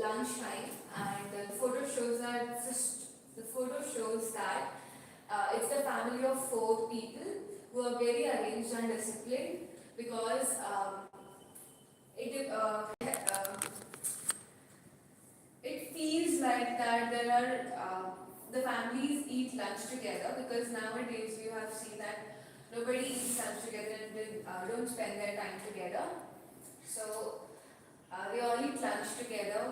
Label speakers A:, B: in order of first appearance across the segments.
A: lunchtime, and the photo shows that it's the family of 4 people who are very arranged and disciplined, because it it feels like that there are the families eat lunch together, because nowadays you have seen that nobody eats lunch together and they don't spend their time together. So they all eat lunch together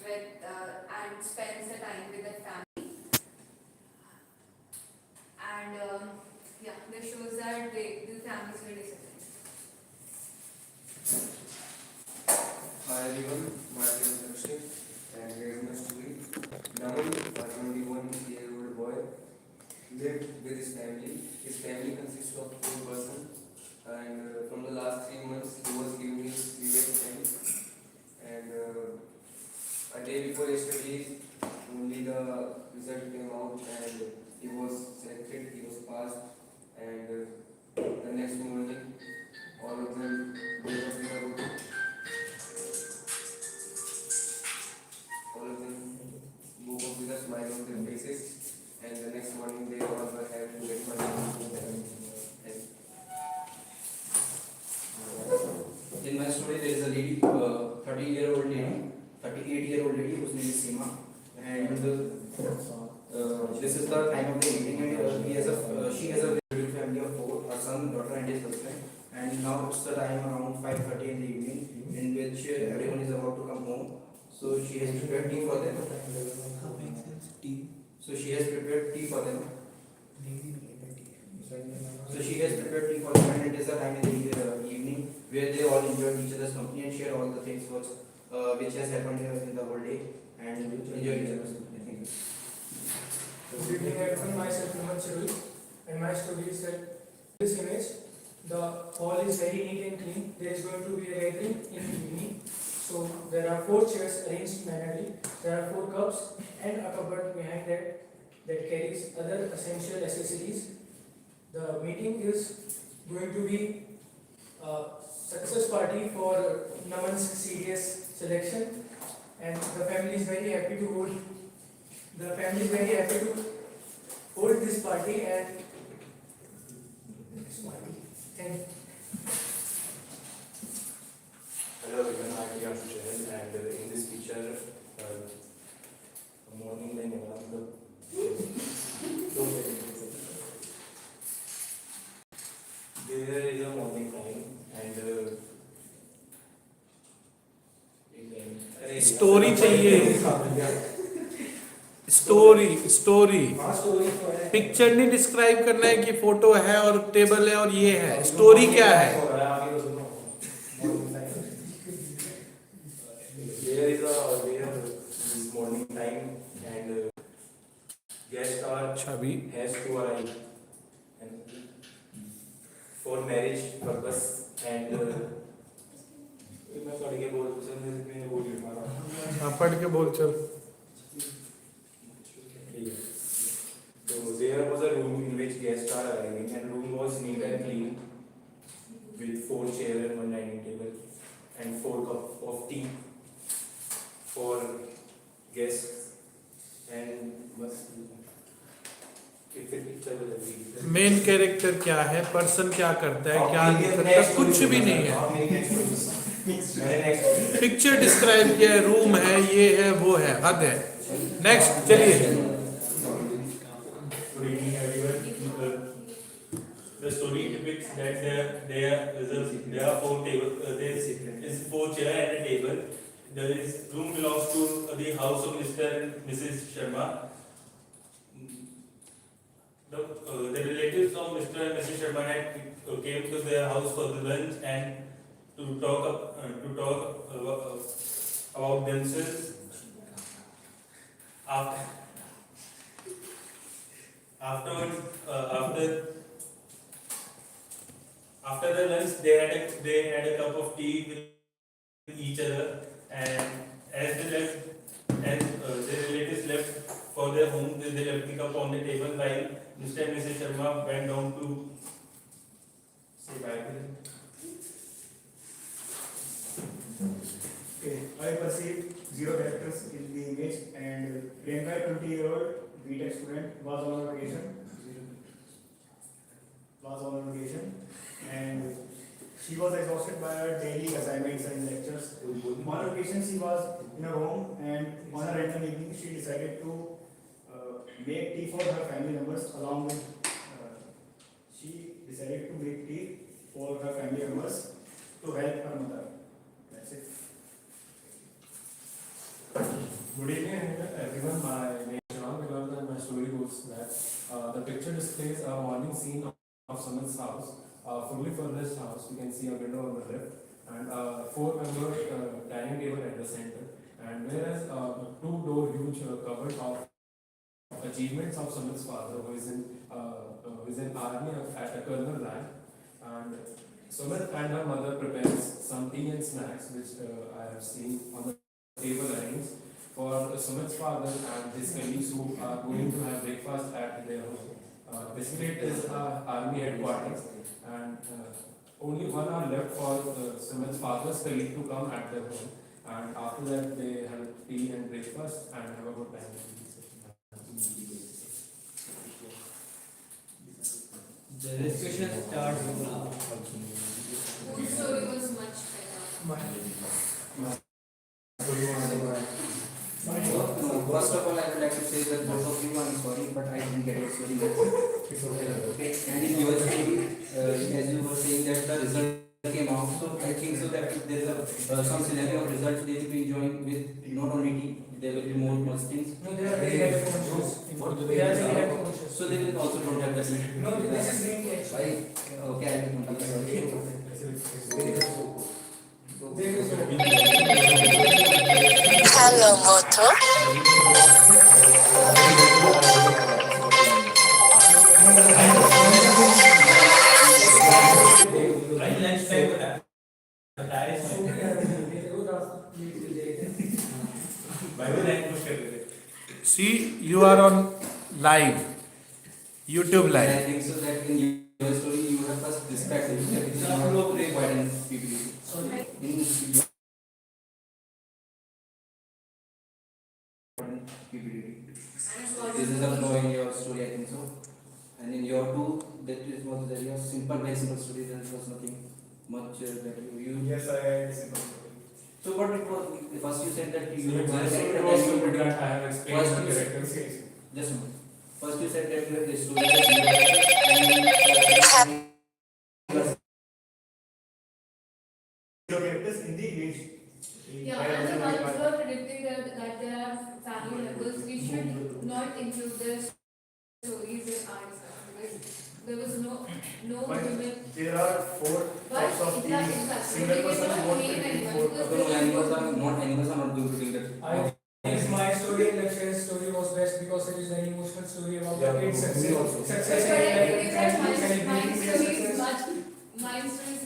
A: and spends the time with their family. And yeah, this shows that the families were disciplined.
B: Hi everyone, my name is Akshay and here is my story. Naman, a 21-year-old boy, lived with his family. His family consists of 4 persons, and from the last 3 months he was giving his previous time. And a day before yesterday, only the result came out and he was selected, he was passed, and the next morning all of them woke up in a room. All of them woke up with a smile on their faces, and the next morning they all were having to get money.
C: In my story, there is a lady, 30-year-old lady, 38-year-old lady whose name is Seema, and this is the time of the evening, and she has a very big family of 4, her son, daughter, and his husband. And now it's the time around 5:30 in the evening, in which everyone is about to come home. So she has prepared tea for them. So she has prepared tea for them. And it is a time in the evening where they all enjoyed each other's company and shared all the things which has happened in the whole day and enjoyed each other's company.
D: Good evening everyone, myself Mohammed Sharul, and my story is that this image, the hall is very neat and clean. There is going to be a gathering in the evening. So there are 4 chairs arranged manually, there are 4 cups and a cupboard behind that carries other essential accessories. The meeting is going to be a success party for Naman's CDS selection, and the family is very happy to hold this party and thank you.
E: Hello everyone, I am Priyanshu Chahal, and in this picture, morning time there is a morning time and
F: story चाहिए, story picture नहीं describe करना है कि photo है और table है और ये है, स्टोरी क्या है?
E: There is morning time and guests are has to arrive and for marriage purpose and मैं पढ़ के बोल
F: हाँ पढ़ के बोल चल.
E: So there was a room in which guests are arriving, and room was neat and clean with 4 chairs and 1 dining table and 4 cups of tea for guests and
F: main character क्या है, पर्सन क्या करता है, क्या नहीं करता, कुछ भी नहीं है. पिक्चर डिस्क्राइब किया है, रूम है, ये है, वो है, हद है. नेक्स्ट चलिए.
G: The story depicts that there are 4 tables. There is 4 chairs and a table. This room belongs to the house of Mr. and Mrs. Sharma. The relatives of Mr. and Mrs. Sharma had came to their house for the lunch and to talk about themselves. After the lunch, they had a cup of tea with each other, and as their relatives left for their home, they left the cup on the table while Mr. and Mrs. Sharma went down to say bye to them.
D: Okay.
H: I perceived zero characters in the image, and Priyanka, 20-year-old BTech student, was on vacation, and she was exhausted by her daily assignments and lectures. On occasion, she was in her home, and on a random evening, she decided to make tea for her family members along with. She decided to make tea for her family members to help her mother. That's it.
I: Good evening everyone, my name is Shyam Agarwal and my story goes that the picture displays a morning scene of someone's house, fully furnished house. You can see a window on the left and a 4-member dining table at the center, and whereas a 2-door huge cupboard of achievements of someone's father who is in army at a colonel rank, and Sumit and her mother prepares some tea and snacks which I have seen on the table arranged for Sumit's father and his colleagues who are going to have breakfast at their home. Displayed is army headquarters, and only 1 hour left for Sumit's father's colleague to come at their home, and after that they have tea and breakfast and have a good time.
J: The discussion starts now.
A: Whose story was much better?
C: First of all, I would like to say that both of you, I'm sorry, but I didn't get your story. Okay, and in your story, as you were saying that the result came out, so I think so that if there is some scenario of results, they will be enjoying with not only tea, there will be more things.
D: No, they are very happy conscious. They are very happy conscious.
C: So they will also don't have that.
D: No, this is green tea actually.
C: Okay, I will continue.
D: There is no.
K: Hello, Moto.
J: Right lunchtime होता है.
G: Bible rank push कर देते.
F: See, you are on live, YouTube
C: I
F: live.
C: think so that in your story you have first described it, that it is not required in PPT. In PPT. This is a flaw in your story, I think so. And in your two, that is was very simple, very simple story. There was nothing much that you.
H: Yes, I had a simple story.
C: So what it was? First you said that you
I: So
C: had
I: it
C: a
I: was
C: character,
I: so
C: then
I: good
C: you-
I: that I have explained
C: First
I: the
C: you
I: characters.
C: just a moment. First you said that you had a story that you had,
H: Zero characters in the image.
A: Yeah, and the ones who are predicting that there are family members, we should not include their stories in our discussion because there was no
H: But
A: women.
H: there are 4
A: But
H: types of
A: exactly,
H: the
A: exactly.
H: single
A: We
H: person
A: cannot
H: who
A: name
H: wants
A: anyone
H: 24.
A: because
C: animals are not going to do that.
D: I think my story and Lakshya's story was best because it is an emotional story about
I: Yeah,
D: great
I: me
D: success.
I: also.
D: Success
A: But I
D: and
A: think that my
D: celebrating their
A: story is
D: success.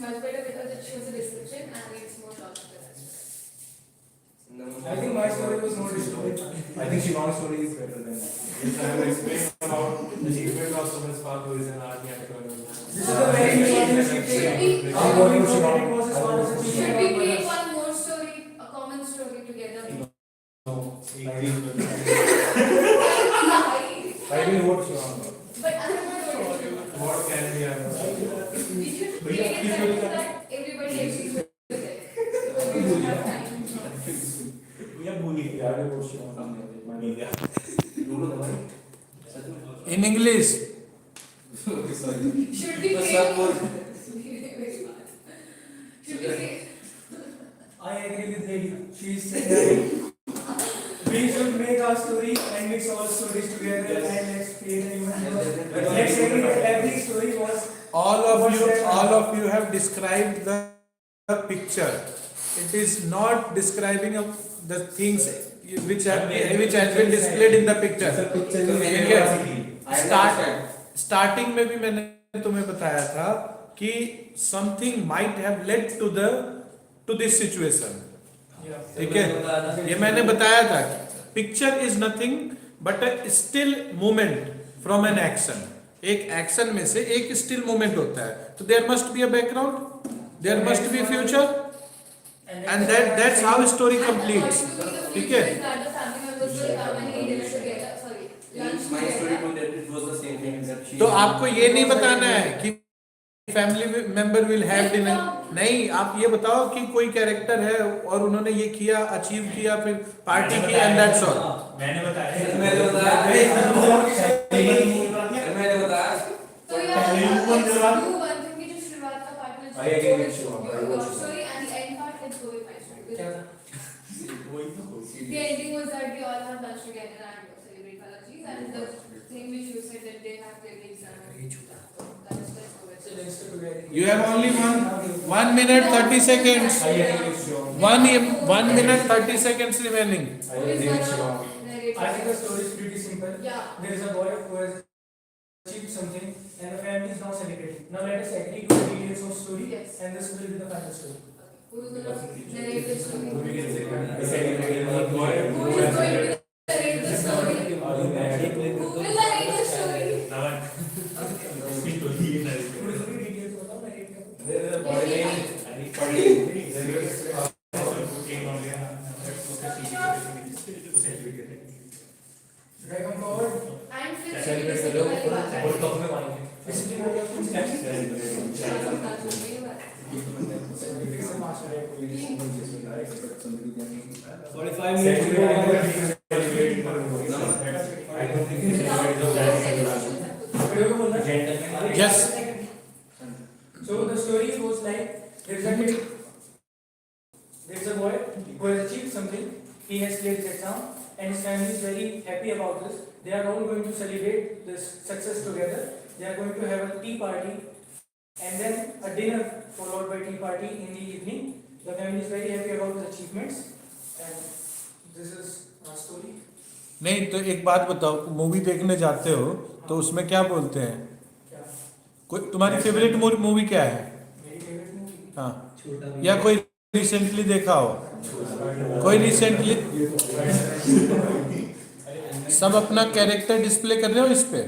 A: much better because it shows a description and it's more logical.
D: I think my story was more descriptive.
I: I think Shivang's story is better than that. Yes, I have explained about the achievement of someone's father who is an army at a colonel.
D: This is a very informative thing. How do we know that it was his father's
A: Should
D: achievement
A: we
D: or
A: create
D: brothers?
A: one more story, a common story together?
I: No,
A: Lie.
I: I will vote Shivang.
A: But I don't know what it is.
I: What can be a
A: We should create it such that everybody agrees with it. So we don't have time.
G: या भूली
I: I will vote Shivang.
G: मिल गया.
F: In English.
C: Okay, sorry.
A: Should we
C: But
A: create?
C: some more.
A: Very bad. Should we create?
D: I agree with Lady. She is saying that we should make our story and mix all stories together and let's create a human universe. But let's agree that every story was
F: All of you have described the picture. It is not describing of the things which has been displayed in the picture. Starting में भी मैंने तुम्हें बताया था कि something might have led to this situation. ठीक है, ये मैंने बताया था. Picture is nothing but a still movement from an action. एक एक्शन में से एक स्टिल मूवमेंट होता है, तो there must be a background, there must be future, and that's how story completes. ठीक है?
A: That the family members will come and eat dinner together. Sorry, lunch
C: My story
A: together.
C: told that it was the same thing that she.
F: तो आपको ये नहीं बताना है कि family member will have dinner, नहीं, आप ये बताओ कि कोई कैरेक्टर है और उन्होंने ये किया, अचीव किया, फिर पार्टी की, एंड दैट्स ऑल.
G: मैंने बताया
A: So you have to do one thing कि जो शुरुआत का part है,
E: I agree with you.
A: your story and the end part, let's go with my story. The ending was that they all have lunch together and celebrate Balaji, and the thing which you said that they have their exam. Let's go with
D: So
A: it.
D: let's go together.
F: You have only 1 minute 30 seconds.
E: I agree with you.
F: 1 minute 30 seconds remaining.
E: I agree with you.
D: I think the story is pretty simple.
A: Yeah.
D: There is a boy who has achieved something and the family is now celebrating. Now let us agree to the details of story
A: Yes.
D: and this will be the final story.
A: Who's gonna narrate the story?
E: Who
A: Who is
E: is
A: going to narrate the story?
E: Are you married?
A: Who will narrate the story?
D: Who is the details बताओ मैं read करूँ.
E: There is a boy named Pandit.
D: Should I come forward?
A: And फिर
E: Celebrate
A: से
E: करो.
A: वाली बात है.
E: और कब में मानेंगे?
D: Basically what you have to do is
A: Celebrate.
D: fix the master right.
J: 45 minutes to go.
E: I don't think it's
D: Video को बोलना.
F: Yes.
D: So the story goes like there is a kid, there is a boy who has achieved something. He has cleared his exam and his family is very happy about this. They are all going to celebrate this success together. They are going to have a tea party and then a dinner followed by tea party in the evening. The family is very happy about his achievements and this is our story.
F: नहीं तो एक बात बताओ, movie देखने जाते हो तो उसमें क्या बोलते हैं?
D: क्या?
F: कोई तुम्हारी फेवरेट मूवी क्या है?
D: मेरी फेवरेट मूवी.
F: हाँ, या कोई रिसेंटली देखा हो? कोई रिसेंटली? सब अपना कैरेक्टर डिस्प्ले कर रहे हो इस पे?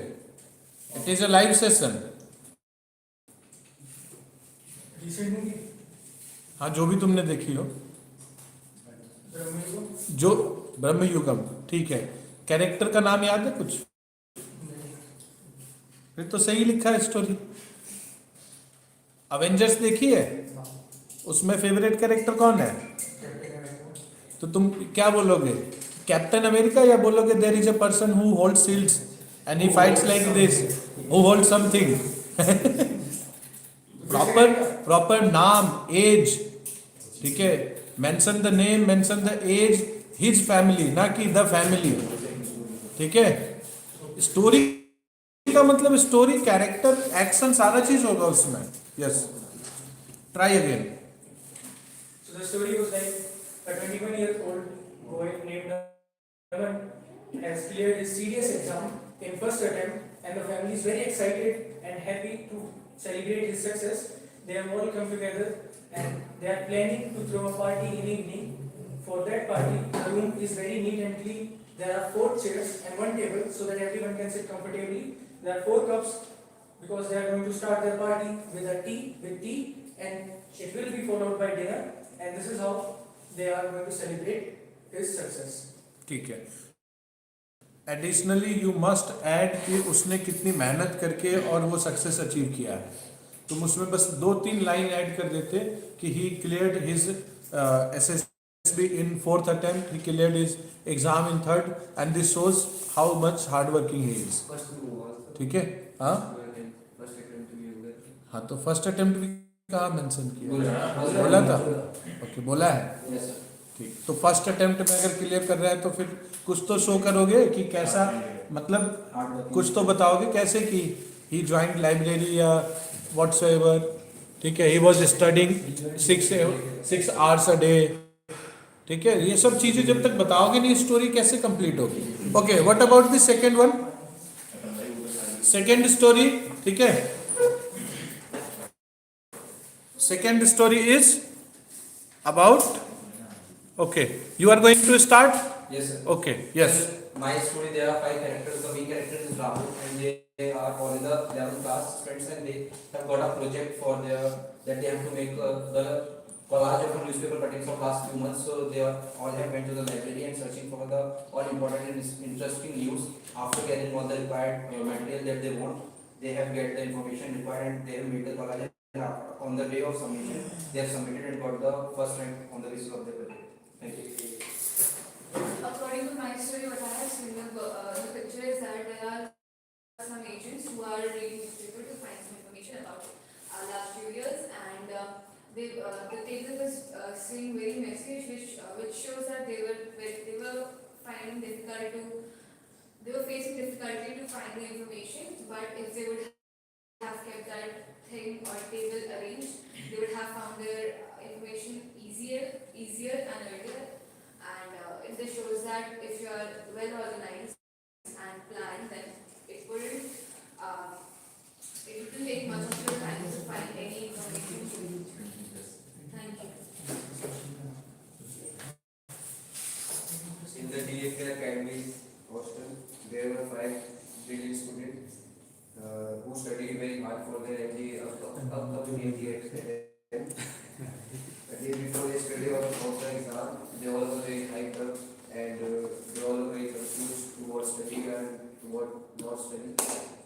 F: It is a live session.
D: Recent movie.
F: हाँ, जो भी तुमने देखी हो.
D: ब्रह्मयुगम.
F: जो ब्रह्मयुगम, ठीक है. कैरेक्टर का नाम याद है कुछ? फिर तो सही लिखा है स्टोरी. अवेंजर्स देखी है? उसमें फेवरेट कैरेक्टर कौन है? तो तुम क्या बोलोगे? कैप्टन अमेरिका, या बोलोगे there is a person who holds shields and he fights like this, who holds something? Proper नाम, एज, ठीक है. Mention the name, mention the age, his family, ना कि द फैमिली. ठीक है. स्टोरी का मतलब स्टोरी, कैरेक्टर, एक्शन, सारा चीज होगा उसमें. Yes, try again.
D: So the story was like a 21-year-old boy named Naman has cleared his serious exam in first attempt and the family is very excited and happy to celebrate his success. They have all come together and they are planning to throw a party in the evening. For that party, the room is very neat and clean. There are 4 chairs and 1 table so that everyone can sit comfortably. There are 4 cups because they are going to start their party with tea and it will be followed by dinner. And this is how they are going to celebrate his success.
F: ठीक है. Additionally you must add कि उसने कितनी मेहनत करके और वो success achieve किया है. तुम उसमें बस 2-3 लाइन ऐड कर देते कि ही cleared his SSB in 4th attempt, he cleared his exam in 3rd, and this shows how much hard working he is. ठीक है. हाँ हाँ, तो फर्स्ट अटेम्प्ट भी कहाँ मेंशन किया? बोला था. ओके, बोला है. ठीक. तो फर्स्ट अटेम्प्ट में अगर क्लियर कर रहा है तो फिर कुछ तो शो करोगे कि कैसा, मतलब कुछ तो बताओगे कैसे कि ही ज्वाइंट लाइब्रेरी या व्हाटसोएवर. ठीक है. He was studying 6 hours a day. ठीक है. ये सब चीजें जब तक बताओगे नहीं, स्टोरी कैसे कंप्लीट होगी? Okay, what about the second one? Second story. ठीक है. Second story is about, okay, you are going to start.
C: Yes, sir.
F: Okay, yes.
C: My story, there are 5 characters. The main character is Rahul, and they are all in the 11th class friends, and they have got a project for that they have to make the collage of newspaper cuttings of last few months. So they all have went to the library and searching for the all important and interesting news. After getting all the required material that they want, they have get the information required and they have made the collage. And on the day of submission, they have submitted and got the first rank on the basis of their project. Thank you.
A: According to my story, what I have seen in the picture is that there are some agents who are reading newspaper to find some information about last few years, and the table was seeing very message, which shows that they were finding difficult to they were facing difficulty to find the information. But if they would have kept that thing or table arranged, they would have found their information easier and earlier. And it just shows that if you are well organized and planned, then it wouldn't take much of your time to find any information. Thank you.
B: In the DFK Academy hostel, there were 5 brilliant students who studied very hard for their MD upcoming MD exam. The day before yesterday of the exam, they all were very hyped up and they all were very confused to what study and to what not study.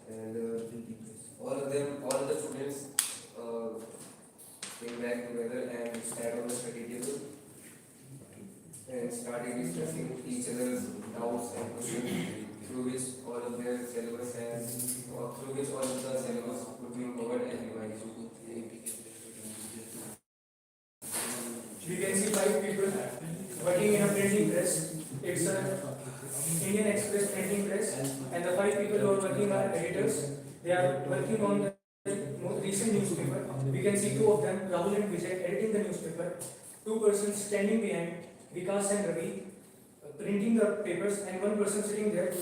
B: And all of the students came back together and sat on the study table and started discussing each other's doubts and questions through which all of their syllabus would be covered and revised.
D: We can see 5 people working in a printing press. It's an Indian Express printing press, and the 5 people who are working are editors. They are working on the most recent newspaper. We can see 2 of them, Rahul and Vijay, editing the newspaper. 2 persons standing behind, Vikas and Ravi, printing the papers, and 1 person sitting there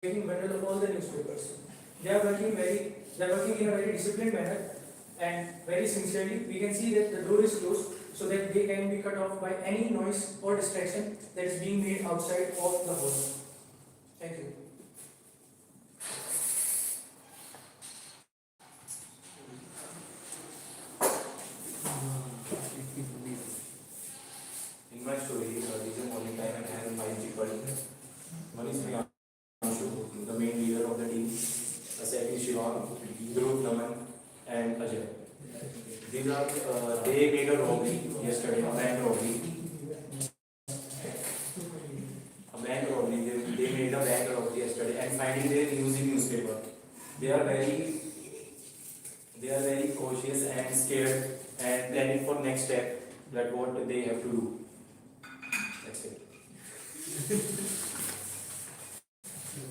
D: making bundle of all the newspapers. They are working in a very disciplined manner and very sincerely. We can see that the door is closed, so that they can be cut off by any noise or distraction that is being made outside of the hall. Thank you.
E: In my story, this is morning time and I have 5 people. One is Priyanshu, the main leader of the team. The second is Shivan, Dhruv, Naman, and Ajay. These are, they made a robbery yesterday, a bank robbery. They made a bank robbery yesterday and finding their news in newspaper. They are very cautious and scared and planning for next step, that what they have to do. That's it.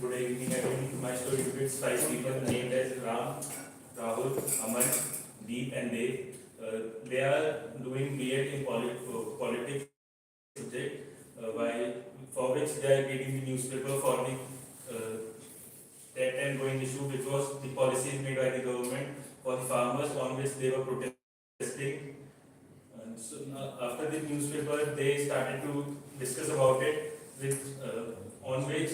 G: Good evening, everyone. My story depicts 5 people named as Ram, Rahul, Aman, Deep, and Dev. They are doing B.Ed in politics subject, for which they are getting the newspaper for the that time going issue, which was the policies made by the government for the farmers on which they were protesting. And so after the newspaper, they started to discuss about it, with on which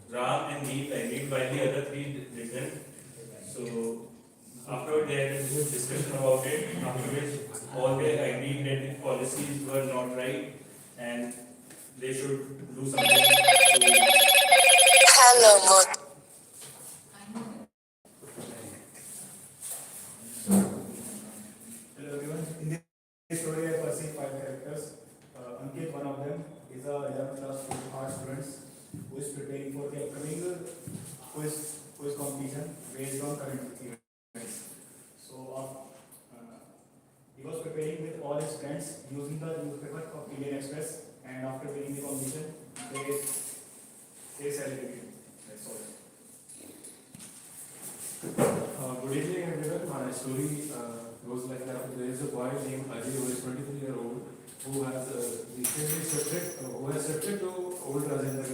G: Ram and Deep agreed while the other 3 didn't. So afterward they had a discussion about it, after which all they agreed that the policies were not right and they should do something to.
K: Hello, Moto.
H: Hello everyone. In this story, I perceive 5 characters. Ankit, one of them, is a 11th class art student who is preparing for the upcoming quiz competition based on current events. So he was preparing with all his friends using the newspaper of Indian Express, and after winning the competition, they celebrated. That's all.
I: Good evening, everyone. My story goes like that. There is a boy named Ajay who is 23-year-old who has recently shifted to Old Rajendra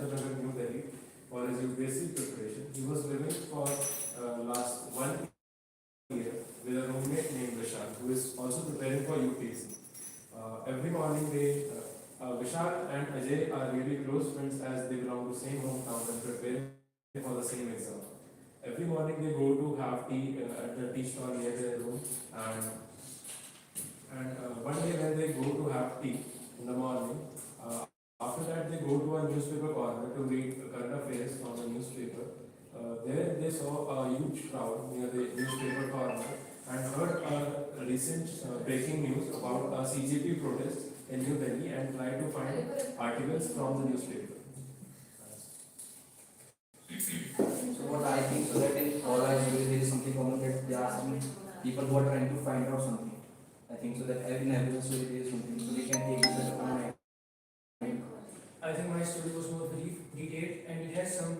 I: Nagar, New Delhi for his UPSC preparation. He was living for last 1 year with a roommate named Vishal, who is also preparing for UPSC. Every morning Vishal and Ajay are really close friends as they belong to the same hometown and preparing for the same exam. Every morning they go to have tea at the tea stall near their room, and And one day when they go to have tea in the morning, after that they go to a newspaper corner to read current affairs from the newspaper. There they saw a huge crowd near the newspaper corner and heard a recent breaking news about a CJP protest in New Delhi and tried to find articles from the newspaper.
C: So what I think, so that in all our stories there is something common, that there are some people who are trying to find out something. I think so that in every story there is something, so we can take this as a common.
D: I think my story was more brief, detailed, and it has some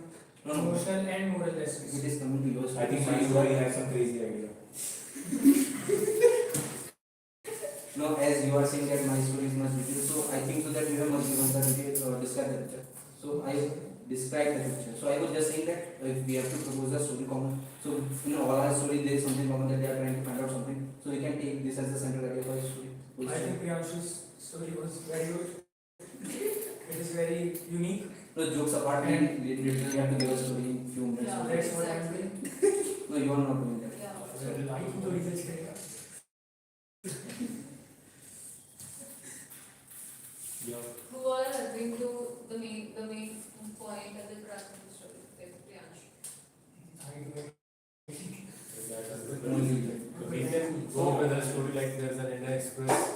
C: No, no.
D: emotional and moral
C: If
D: lessons.
C: it is coming to your story,
E: I think my story has some crazy idea.
C: No, as you are saying that my story is much detailed, so I think so that you have much given the detail, describe the picture. So I describe the picture. So I was just saying that if we have to propose a story common, so in all our story there is something common, that they are trying to find out something. So we can take this as the central idea for a story.
D: I think Priyanshu's story was very good. It is very unique.
C: No, jokes apart, and we literally have to give a story in few minutes.
A: Yeah,
D: That's what I'm doing.
C: No, you are not doing that.
A: Yeah.
D: I think तो research करेगा.
A: Who all are agreeing to the main point of the crux of the story? Like Priyanshu.
I: We can go with a story like there's an Indian Express.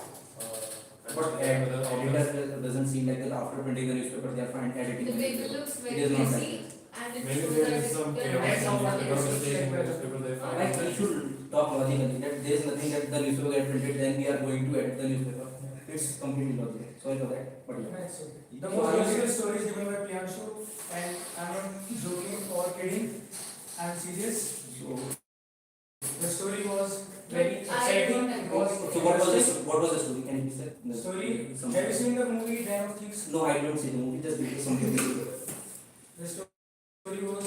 C: But editor doesn't seem like that after printing the newspaper they are fine editing.
A: The paper looks
C: It
A: very
C: is not
A: messy and it
I: Maybe
A: shows
I: there
A: that
I: is some
A: there
I: chaos
A: are
I: or
A: some
I: because mistake in the newspaper they
C: Like
I: find.
C: we should talk logically, that there is nothing that the newspaper get printed, then we are going to edit the newspaper. It's completely logical. Sorry for that, but yeah.
D: Nice. The most logical story is given by Priyanshu, and I'm not joking or kidding. I'm serious.
C: So,
D: The story was very
A: I
D: exciting.
A: don't
D: It
A: agree.
D: was
C: so what was the story? Can you please say?
D: The story.
C: Some-
D: Have you seen the movie Dam of Thieves?
C: No, I don't see the movie. Just give me something.
D: The story was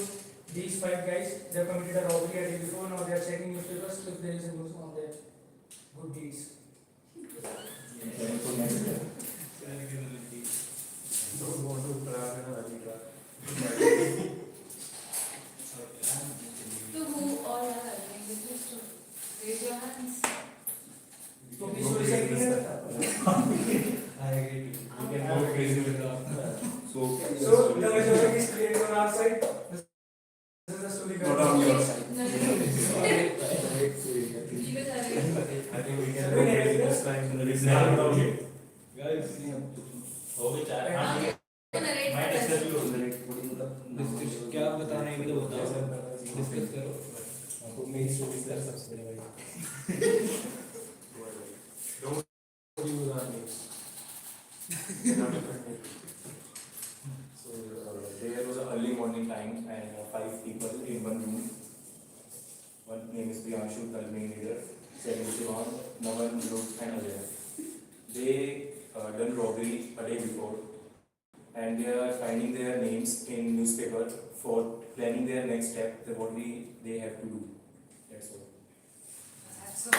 D: these five guys. They committed a robbery a day before. Now they are checking newspapers if there is a news on their good deeds.
I: Don't want to trap in a early trap.
A: So who all are agreeing with this story? Raise your hands.
D: तो भी story से agree नहीं करता.
I: I agree. We can go crazy with the.
D: So the majority is clear on our side. This is the story.
C: Not on your side.
A: No, no. You guys are agreeing.
I: I think we can go crazy this time.
G: It's never okay.
I: Guys,
G: Okay, chat.
A: To narrate
G: My
A: the
G: discuss
A: lesson.
J: क्या बताना है भी तो बताओ.
I: Discuss करो. आपको मेरी story का सबसे बड़ा Don't use our names.
E: So there was an early morning time and 5 people in one room. One name is Priyanshu, the main leader. Second is Shivan, Naman, Luke and Ajay. They done robbery a day before and they are finding their names in newspaper for planning their next step, that what they have to do. That's all.
A: So,